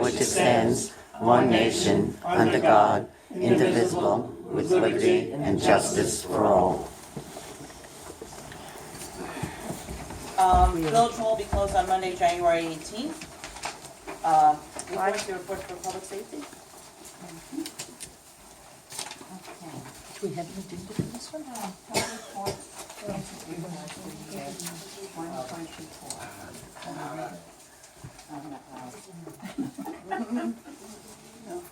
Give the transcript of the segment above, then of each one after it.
which it stands, one nation, under God, indivisible, with liberty and justice for all. Village Hall will be closed on Monday, January 18th. Report for public safety. Do we have an agenda for this one?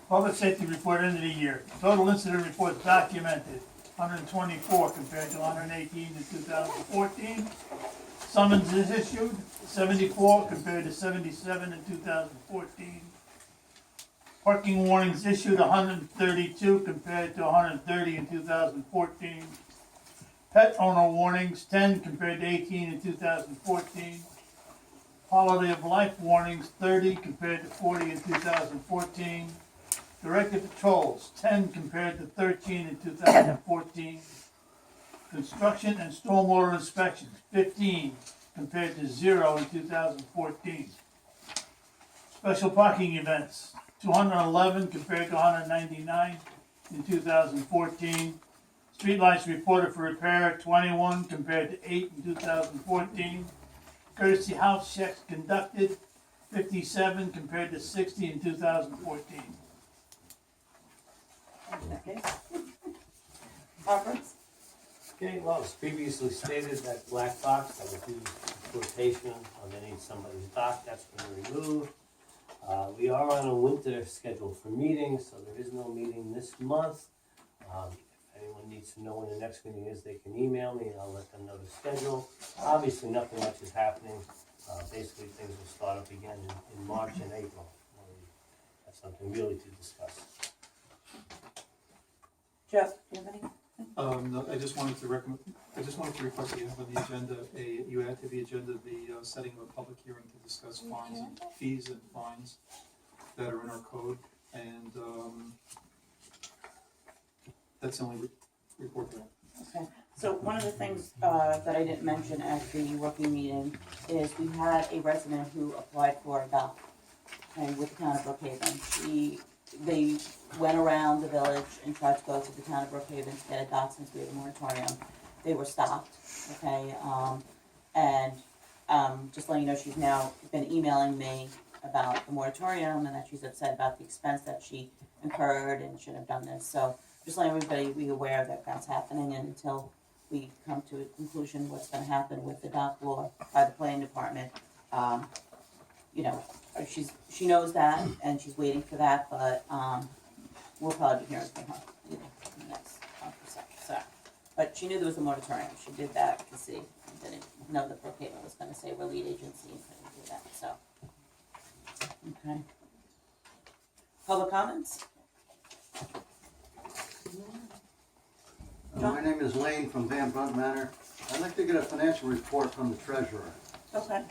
Public safety report end of the year. Total incident reports documented, 124 compared to 118 in 2014. Summonses issued, 74 compared to 77 in 2014. Parking warnings issued, 132 compared to 130 in 2014. Pet owner warnings, 10 compared to 18 in 2014. Quality of life warnings, 30 compared to 40 in 2014. Directed patrols, 10 compared to 13 in 2014. Construction and stormwater inspections, 15 compared to 0 in 2014. Special parking events, 211 compared to 199 in 2014. Streetlights reported for repair, 21 compared to 8 in 2014. Courtesy house checks conducted, 57 compared to 60 in 2014. Okay. Conference. Okay, well, as previously stated, that black box that would do flotation underneath somebody's dock, that's been removed. We are on a winter schedule for meetings, so there is no meeting this month. If anyone needs to know when the next meeting is, they can email me and I'll let them know the schedule. Obviously, nothing much is happening. Basically, things will start up again in March and April. That's something really to discuss. Jeff, do you have any? No, I just wanted to request that you have on the agenda, you add to the agenda the setting of a public hearing to discuss fines and fees and fines that are in our code, and that's the only report there. Okay, so one of the things that I didn't mention at the working meeting is we had a resident who applied for a dock, okay, with the town of Brookhaven. They went around the village and tried to go to the town of Brookhaven to get a dock since we had a moratorium. They were stopped, okay, just letting you know, she's now been emailing me about the moratorium and that she's upset about the expense that she incurred and should have done this. So just letting everybody be aware that that's happening, and until we come to a conclusion what's gonna happen with the dock law by the planning department, you know, she knows that and she's waiting for that, but we'll probably be hearing from her in the next month or so. But she knew there was a moratorium. She did that to see, didn't know that Brookhaven was gonna say we're lead agency and couldn't do that, so. Okay. Public comments? My name is Lane from Van Brunt Manor. I'd like to get a financial report from the treasurer. Okay.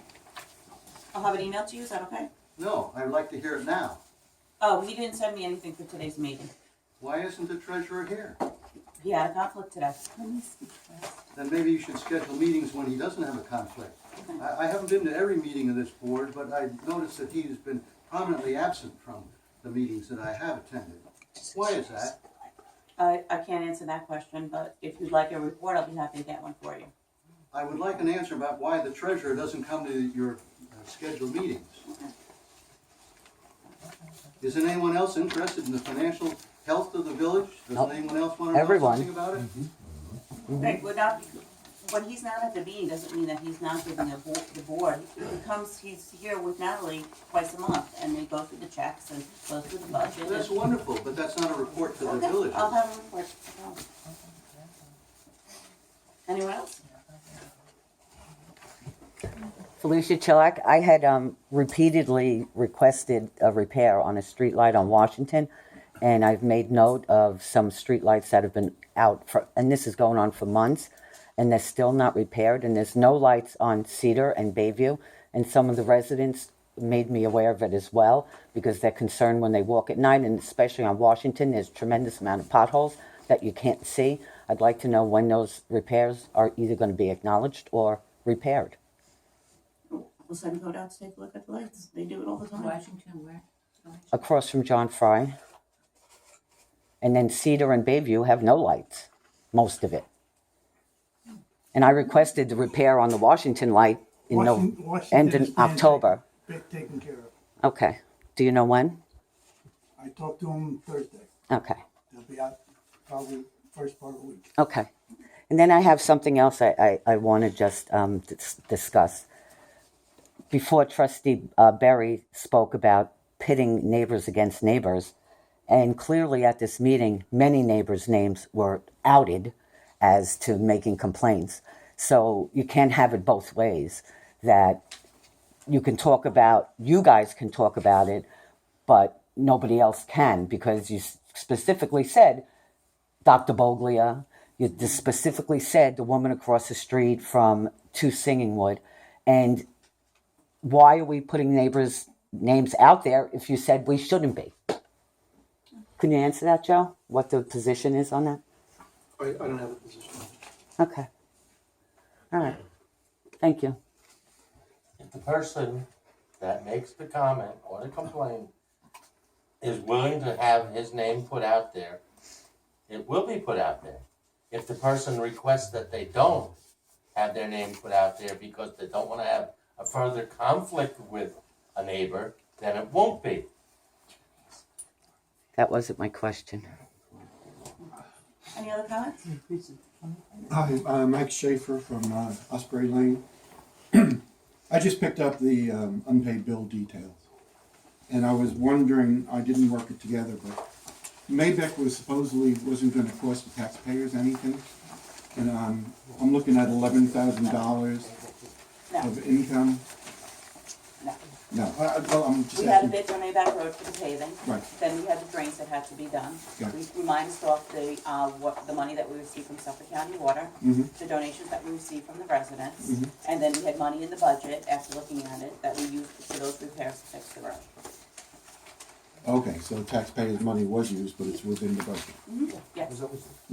I'll have it emailed to you, is that okay? No, I'd like to hear it now. Oh, he didn't send me anything for today's meeting. Why isn't the treasurer here? He had a conflict today. Then maybe you should schedule meetings when he doesn't have a conflict. I haven't been to every meeting of this board, but I've noticed that he's been prominently absent from the meetings that I have attended. Why is that? I can't answer that question, but if you'd like a report, I'll be happy to get one for you. I would like an answer about why the treasurer doesn't come to your scheduled meetings. Is anyone else interested in the financial health of the village? Does Nope. anyone else want to know Everyone. something about it? Okay, when he's not at the meeting, doesn't mean that he's not giving the board. He's here with Natalie twice a month, and they go through the checks and go through the budget. That's wonderful, but that's not a report to the Okay, village. I'll have a report. Anyone else? Felicia Chilak, I had repeatedly requested a repair on a street light on Washington, and I've made note of some street lights that have been out for, and this is going on for months, and they're still not repaired, and there's no lights on Cedar and Bayview, and some of the residents made me aware of it as well, because they're concerned when they walk at night, and especially on Washington, there's a tremendous amount of potholes that you can't see. I'd like to know when those repairs are either going to be acknowledged or repaired. We'll send go down to take a look at the lights. They do it all the time. Washington, where? across from John Fry. And then Cedar and Bayview have no lights, most of it. And I requested the repair on the Washington light in Washington end is in October. taken care of. Okay. Do you know when? I talked to him Thursday. Okay. They'll be out probably first part of the week. Okay. And then I have something else I want to just discuss. Before Trustee Berry spoke about pitting neighbors against neighbors, and clearly at this meeting, many neighbors' names were outed as to making complaints. So you can't have it both ways, that you guys can talk about it, but nobody else can, because you specifically said Dr. Boglia, you just specifically said the woman across the street from 2 Singingwood. And why are we putting neighbors' names out there if you said we shouldn't be? Can you answer that, Joe? What the position is on that? I don't have a position. Okay. All right. Thank you. If the person that makes the comment or the complaint is willing to have his name put out there, it will be put out there. If the person requests that they don't have their name put out there because they don't want to have a further conflict with a neighbor, then it won't be. That wasn't my question. Any other comments? Hi, I'm Mike Schaefer from Osprey Lane. I just picked up the unpaid bill details. And I was wondering, I didn't work it together, but Maybeck wasn't going to cost the taxpayers anything. And I'm looking at $11,000 No, of income. no. No, I'm just We had a asking. bid on Mayback Road for the paving. Right. Then we had the drains that had to be done. Yeah. We minused off the money that we received from Suffolk County Water, Mhm. the donations that we received from the residents, Mhm. and then we had money in the budget, after looking at it, that we used for those repairs to fix the road. Okay, so taxpayers' money was used, but it's within the budget. Yes.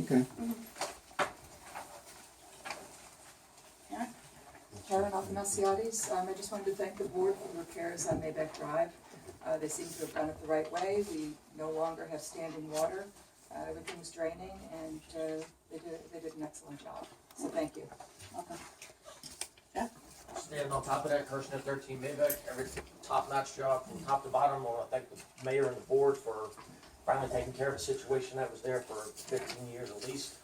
Okay. Yeah. Karen Alfanasiades, I just wanted to thank the board for the repairs on Maybeck Drive. They seem to have done it the right way. We no longer have standing water. Everything's draining, and they did an excellent job. So thank you. Welcome. Standing on top of that, cursing at 13 Maybeck, every top-notch job from top to bottom. I want to thank the mayor and the board for finally taking care of a situation that was there for 15 years at least.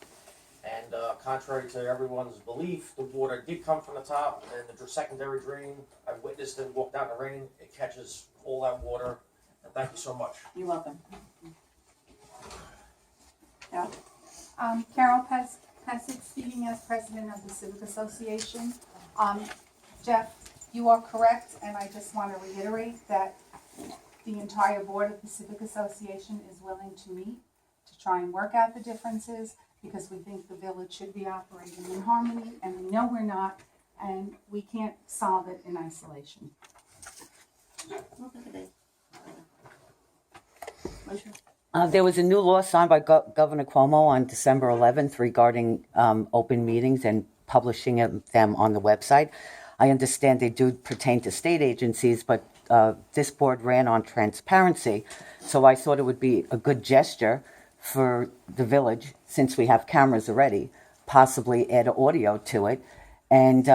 And contrary to everyone's belief, the water did come from the top, and the secondary drain, I witnessed it, walked out in the rain, it catches all that water. And thank you so much. You're welcome. Yeah. Carol Pesek, speaking as president of the Civic Association. Jeff, you are correct, and I just want to reiterate that the entire board of the Civic Association is willing to meet to try and work out the differences, because we think the village should be operating in harmony, and we know we're not, and we can't solve it in isolation. There was a new law signed by Governor Cuomo on December 11th regarding open meetings and publishing them on the website. I understand they do pertain to state agencies, but this board ran on transparency, so I thought it would be a good gesture for the village, since we have cameras already, possibly add audio to it and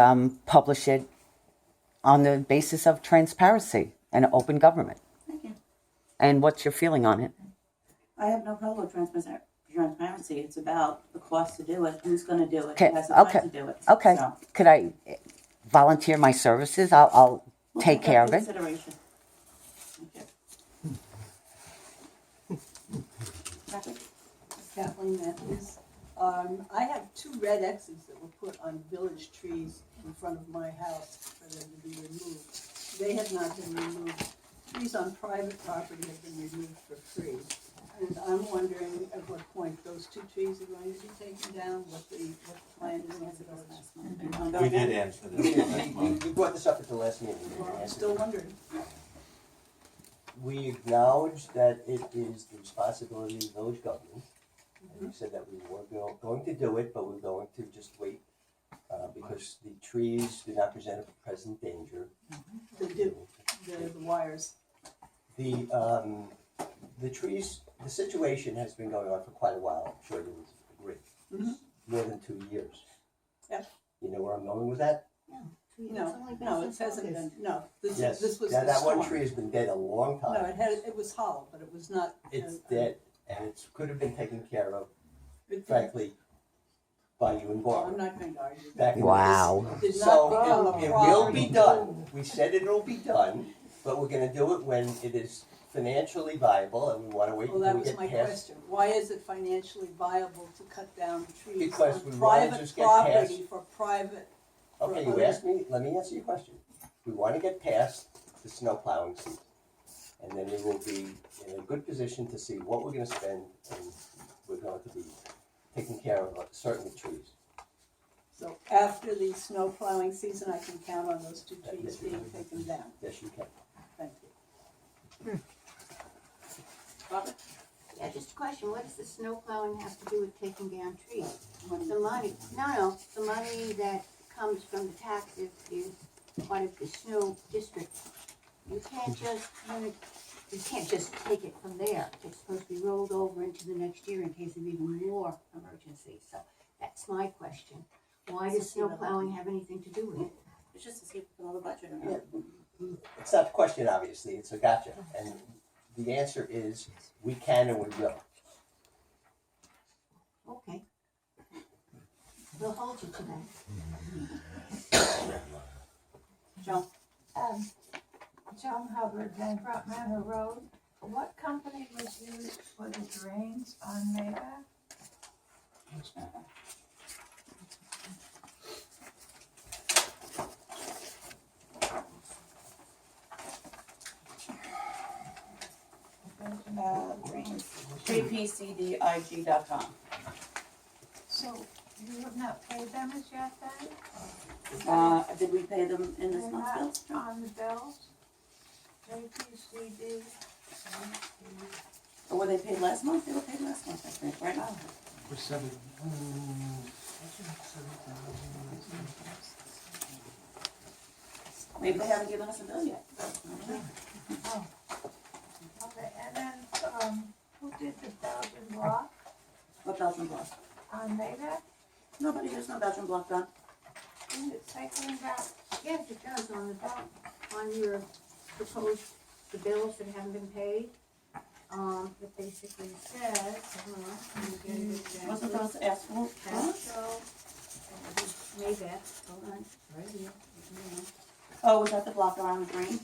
publish it on the basis of transparency and open government. Thank you. And what's your feeling on it? I have no problem with transparency. It's about the cost to do it, who's gonna do it, Okay, who has the time okay, to do it. okay. So, Could I volunteer my services? I'll we'll take that care of into it. consideration. Thank you. Kathleen Matthews. I have 2 red X's that were put on village trees in front of my house for them to be removed. They have not been removed. Trees on private property have been removed for free. And I'm wondering at what point those 2 trees are going to be taken down, what the plan is in the village. We did answer this. We brought this up at the last meeting. Well, I'm still wondering. We acknowledge that it is the responsibility of the village government. And we said that we were going to do it, but we're going to just wait because the trees do not present a present danger. They do, the wires. The trees, the situation has been going on for quite a while, I'm sure you would agree. Mhm. More than 2 years. Yep. You know where I'm going with that? No, it hasn't been, no, this Yes. was the Now, that one storm. tree has been dead a long No, time. it was hollow, but it was not. It's dead, and it could have been taken care of, It- frankly, by you and Well, I'm Barbara. not going to argue. Back in the Wow. It did So not become a it problem. will be done. We said it'll be done, but we're gonna do it when it is financially viable, and we wanna wait Well, that until we was get my past. question. Why is it financially viable to cut down trees Because on we wanna private just get property past- for private? Okay, you asked me, let me answer your question. We wanna get past the snow plowing season. And then we will be in a good position to see what we're gonna spend, and we're going to be taking care of certain trees. So after the snow plowing season, I can count on those two trees Yes, you being can. taken down. Yes, you can. Thank you. Robert? Yeah, just a question, what does the snow plowing have to do with taking down trees? The money, no, the money that comes from the taxes is part of the snow district. You can't just take it from there. It's supposed to be rolled over into the next year in case of even more emergencies. So that's my question. Why does snow plowing have anything to do with it? It's just to see if we can have a budget or not. It's not a question, obviously, it's a gotcha. And the answer is, we can and we will. Okay. We'll hold you to that. Joan? John Hubbard, Bancroft Manor Road. What company was used for the drains on Maybach? JPCDIG.com. So you have not paid them as yet then? Did we pay them in this They're month's bill? not on the bills? JPCD. Or were they paid last month? They were paid last month, I think, right? For 7. Maybe they haven't given us a bill yet. Oh. Okay, and then, who did the Belgian block What Belgian block? on Maybach? Nobody, there's no Belgian block done. Didn't it say something about, Yes, it does on the back, on your proposed, the bills that haven't been paid. It basically says, let me get it exactly. Wasn't those asphalt roads? Castro, Maybach, hold on, right here. Oh, was that the block around the green?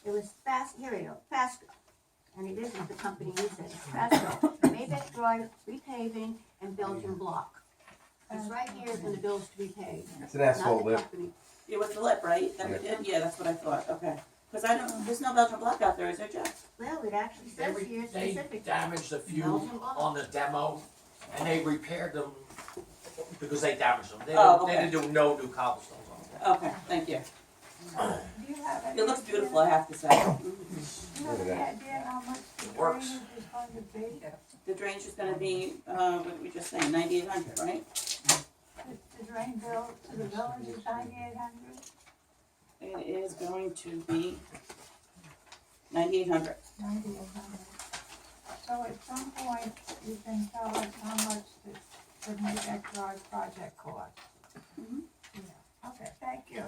It was here we go, Fasco, and it isn't the company you said, it's Fasco, Maybach Drive repaving and Belgian block. It's right here in the bills to be paid. It's an asphalt Not the lip. company. It was the lip, right? That we did? Yeah, that's what I thought, okay. Cause I don't, there's no Belgian block out there, is there, Jeff? Well, it actually says here They specifically. damaged a few Belgian block. on the demo, and they repaired them because they damaged them. They Oh, didn't, they okay. didn't do no new cobblestones on them. Okay, thank you. do you have any? It looks beautiful, I have to say. Do you have any idea how much the Works. drainage is going to be? The drainage is gonna be, what did we just say, 9,800, right? The drain bill to the village is 9,800? It is going to be 9,800. 9,800. So at some point, you can tell us how much the Maybach Drive project cost? Mhm. Yeah, okay, thank you.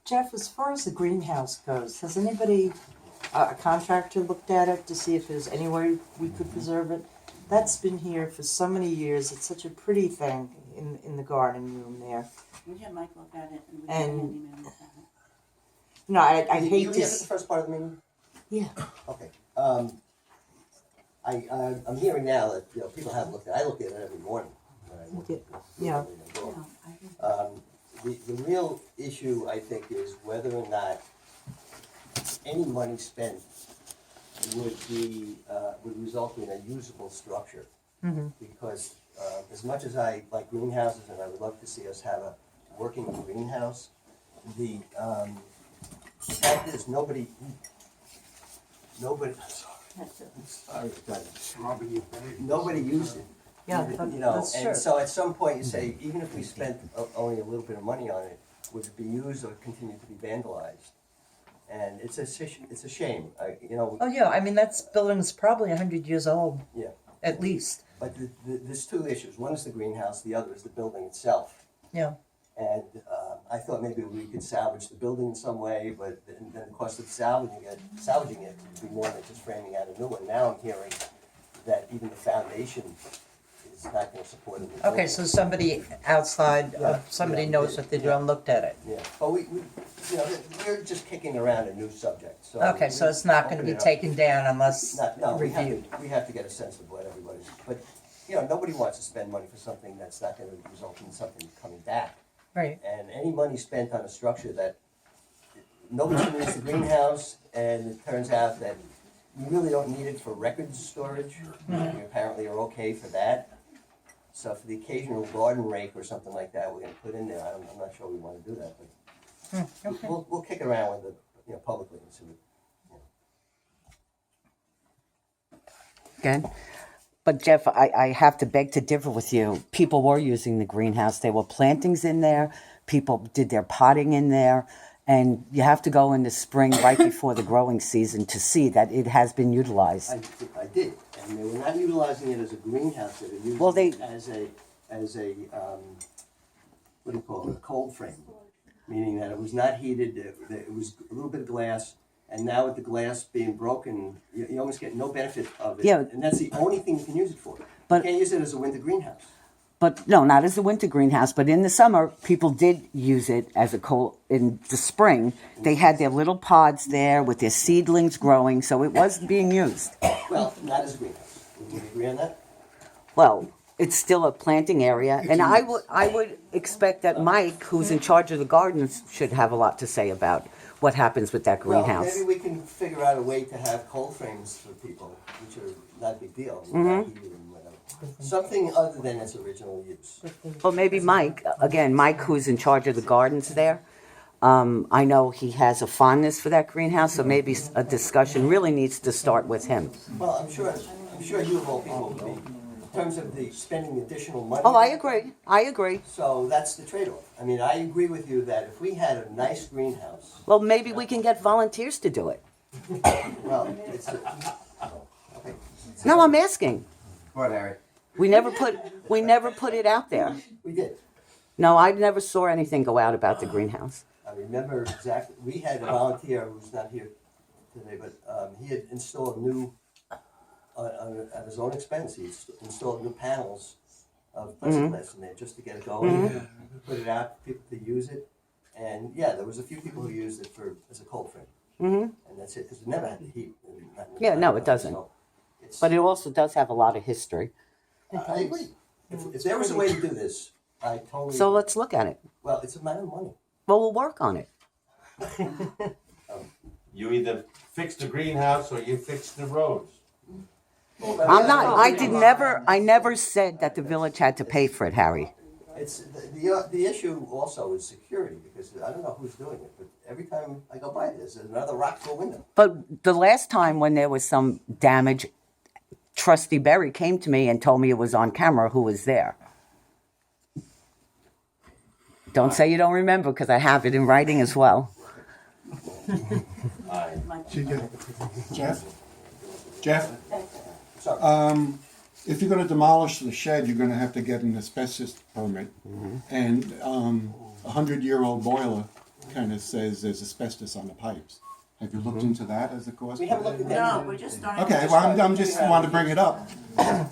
Jeff, as far as the greenhouse goes, has anybody, a contractor looked at it to see if there's any way we could preserve it? That's been here for so many years. It's such a pretty thing in the garden room there. We had Mike look at it and we And- had Andy man look at it. You know, I Did hate you to. hear the first part of the meeting? Yeah. Okay. I'm hearing now that, you know, people haven't looked at it. I look at it every morning. when I look at Yeah. The real issue, I think, is whether or not any money spent would result in a usable structure. Mhm. Because as much as I like greenhouses and I would love to see us have a working greenhouse, the fact is nobody used it. Yeah, You know, that's true. and so at some point you say, even if we spent only a little bit of money on it, would it be used or continue to be vandalized? And it's a shame, you know. Oh, yeah, I mean, that's building's probably 100 years old, Yeah. at least. But there's two issues. One is the greenhouse, the other is the building itself. Yeah. And I thought maybe we could salvage the building in some way, but then the cost of salvaging it would be more than just framing out a new one. Now I'm hearing that even the foundation is not gonna support it. Okay, so somebody outside, somebody knows what they're doing, looked at it. Yeah, but we, you know, we're just kicking around a new subject, so. Okay, so it's not gonna be taken down unless No, reviewed. we have to get a sense of what everybody's, but, you know, nobody wants to spend money for something that's not gonna result in something coming back. Right. And any money spent on a structure that nobody's gonna use the greenhouse, and it turns out that you really don't need it for records storage, you apparently are okay for that. So for the occasional garden rake or something like that, we're gonna put in there, I'm not sure we wanna do that, but Okay. we'll kick it around with the, you know, publicly and see what. Again. But Jeff, I have to beg to differ with you. People were using the greenhouse. There were plantings in there. People did their potting in there. And you have to go in the spring right before the growing season to see that it has been utilized. I did, and they were not utilizing it as a greenhouse, they were using Well, they- it as a, what do you call it, a cold frame. Meaning that it was not heated, it was a little bit of glass, and now with the glass being broken, you almost get no benefit of it. Yeah. And that's the only thing you can use it for. But- You can't use it as a winter greenhouse. But no, not as a winter greenhouse, but in the summer, people did use it as a cold, in the spring. They had their little pods there with their seedlings growing, so it was being used. Well, not as a greenhouse. Would you agree on that? Well, it's still a planting area, and I would expect that Mike, who's in charge of the gardens, should have a lot to say about what happens with that Well, greenhouse. maybe we can figure out a way to have cold frames for people, which are not a big deal. Mm-hmm. Not heated and whatever. Something other than its original use. Well, maybe Mike, again, Mike, who's in charge of the gardens there, I know he has a fondness for that greenhouse, so maybe a discussion really needs to start with him. Well, I'm sure you of all people would be, in terms of the spending additional money. Oh, I agree. So that's the trade-off. I mean, I agree with you that if we had a nice greenhouse, Well, maybe we can get volunteers to do it. well, it's, okay. No, I'm asking. Go on, Harry. We never put it out there. We did. No, I never saw anything go out about the greenhouse. I remember exactly, we had a volunteer who's not here today, but he had installed new, at his own expense, he installed new panels of plexiglass in there just to get it going, put it out for people to use it. And yeah, there was a few people who used it as a cold frame. And that's it, because it never had the heat. Yeah, no, it doesn't. So it's- But it also does have a lot of history. I agree. If there was a way to do this, I totally. So let's look at it. Well, it's a matter of money. Well, we'll work on it. You either fix the greenhouse or you fix the roads. I'm not, I never said that the village had to pay for it, Harry. It's, the issue also is security, because I don't know who's doing it, but every time I go by, there's another rock through a window. But the last time when there was some damage, Trustee Berry came to me and told me it was on camera who was there. Don't say you don't remember, because I have it in writing as well. Jeff, Sorry. if you're gonna demolish the shed, you're gonna have to get an asbestos permit. And a 100-year-old boiler kinda says there's asbestos on the pipes. Have you looked into that as a cost? We haven't looked at that. No, we're just starting. Okay, well, I'm just want to bring it up,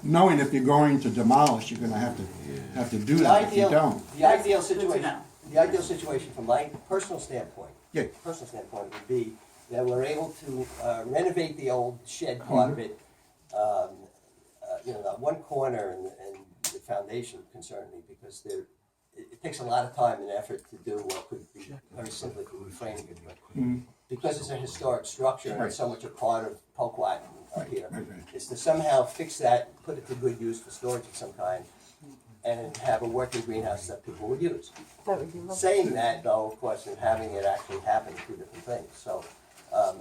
knowing if you're going to demolish, you're gonna have to do that if you don't. The ideal Good to situation, know. the ideal situation from my personal standpoint, Yeah. would be that we're able to renovate the old shed part of it. You know, that one corner and the foundation concerned me, because it takes a lot of time and effort to do what could be very simply reframing it. But because it's a historic structure and it's so much a part of Poquott up here, is to somehow fix that, put it to good use for storage of some kind, and have a working greenhouse that people would use. Saying that, though, of course, and having it actually happen are two different things. So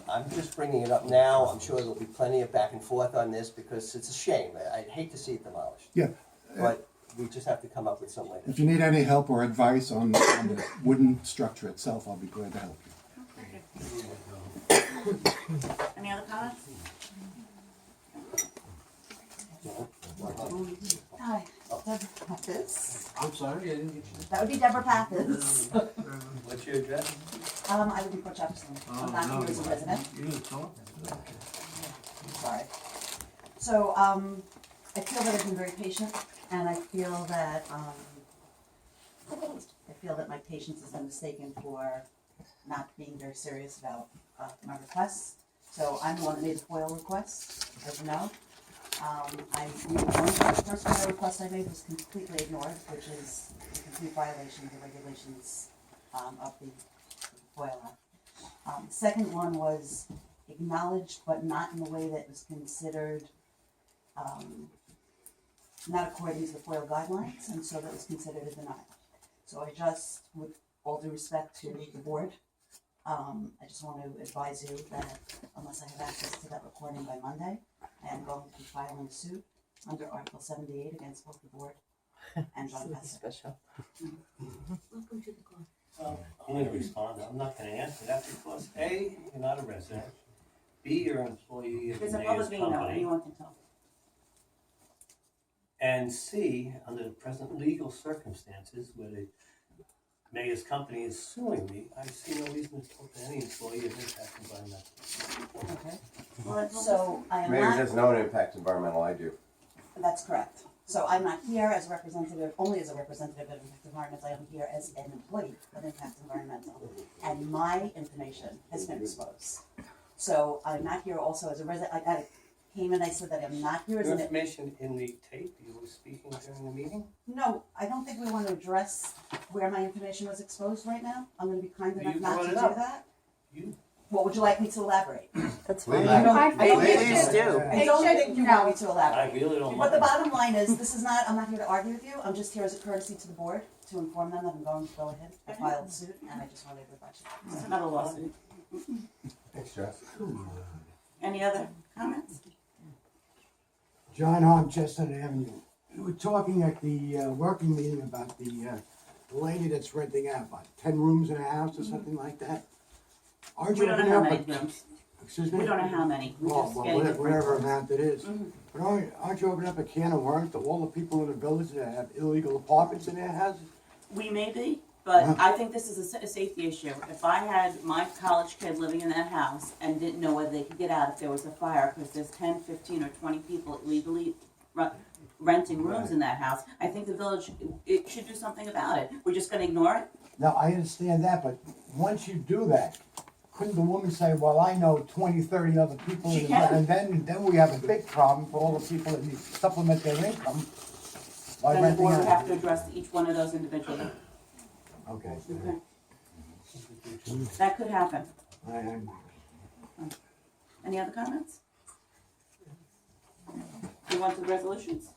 I'm just bringing it up now. I'm sure there'll be plenty of back and forth on this, because it's a shame. I'd hate to see it demolished. Yeah, but we just have to come up with some way. If you need any help or advice on the wooden structure itself, I'll be glad to help you. Any other comments? Hi, Deborah Pappas. I'm sorry, I didn't get you. That would be Deborah Pappas. What's your address? I live in Port Jefferson. I'm not here as a resident. You didn't talk? Sorry. So, I feel that I've been very patient, and I feel that my patience has been mistaken for not being very serious about my requests. So I'm the one that made the FOIL request, as you know. The first FOIL request I made was completely ignored, which is a complete violation of the regulations of the FOIL Act. Second one was acknowledged, but not in the way that was considered, not according to the FOIL guidelines, and so that was considered a denial. So I just, with all due respect to the board, I just want to advise you that unless I have access to that recording by Monday, I am going to be filing a suit under Article 78 against both the board and John Pesci. Welcome to the club. Well, I'm gonna respond, I'm not gonna answer that because A, you're not a resident, B, you're an employee of There's the a mayor's public meeting now, company, anyone can tell. and C, under the present legal circumstances where the mayor's company is suing me, I see no reason to talk to any employee of Impact Environmental. Okay. Well, So I am Mayor not, doesn't own Impact Environmental, I do. that's correct. So I'm not here as a representative, only as a representative of Impact Environmental, I am here as an employee of Impact Environmental. And my information has been exposed. So I'm not here also as a resident, I came and I said that I'm not here as Your an. information in the tape, you were speaking during the meeting? No, I don't think we want to address where my information was exposed right now. I'm gonna be kind enough You not to brought do it up. that. You, What would you like me to elaborate? That's Please. fine. I think we please should- do. I don't think you want me to I elaborate. really don't But the mind. bottom line is, this is not, I'm not here to argue with you, I'm just here as a courtesy to the board to inform them that I'm going to go ahead and file the suit, and I just wanted to advise you. It's another lawsuit. Thanks, Jeff. Any other comments? John Hogg, Chestnut Avenue. We were talking at the working meeting about the lady that's renting out, about 10 rooms in a house or something like that. Aren't We you don't know opening how up many a- rooms. Excuse me? We don't know how many. We're Oh, just well, getting whatever, whatever reports. amount it is. But aren't you opening up a can of worms to all the people in the village that have illegal apartments in their houses? We may be, but I think this is a safety issue. If I had my college kid living in that house and didn't know whether they could get out if there was a fire, because there's 10, 15, or 20 people illegally renting rooms in that house, I think the village, it should do something about it. We're just gonna ignore it? Now, I understand that, but once you do that, couldn't the woman say, well, I know 20, 30 other people She in the can. and then we have a big problem for all the people that need to supplement their income by Then the renting board would have to out. address each one of those individually. Okay. Okay. That could happen. Any other comments? You want the resolutions?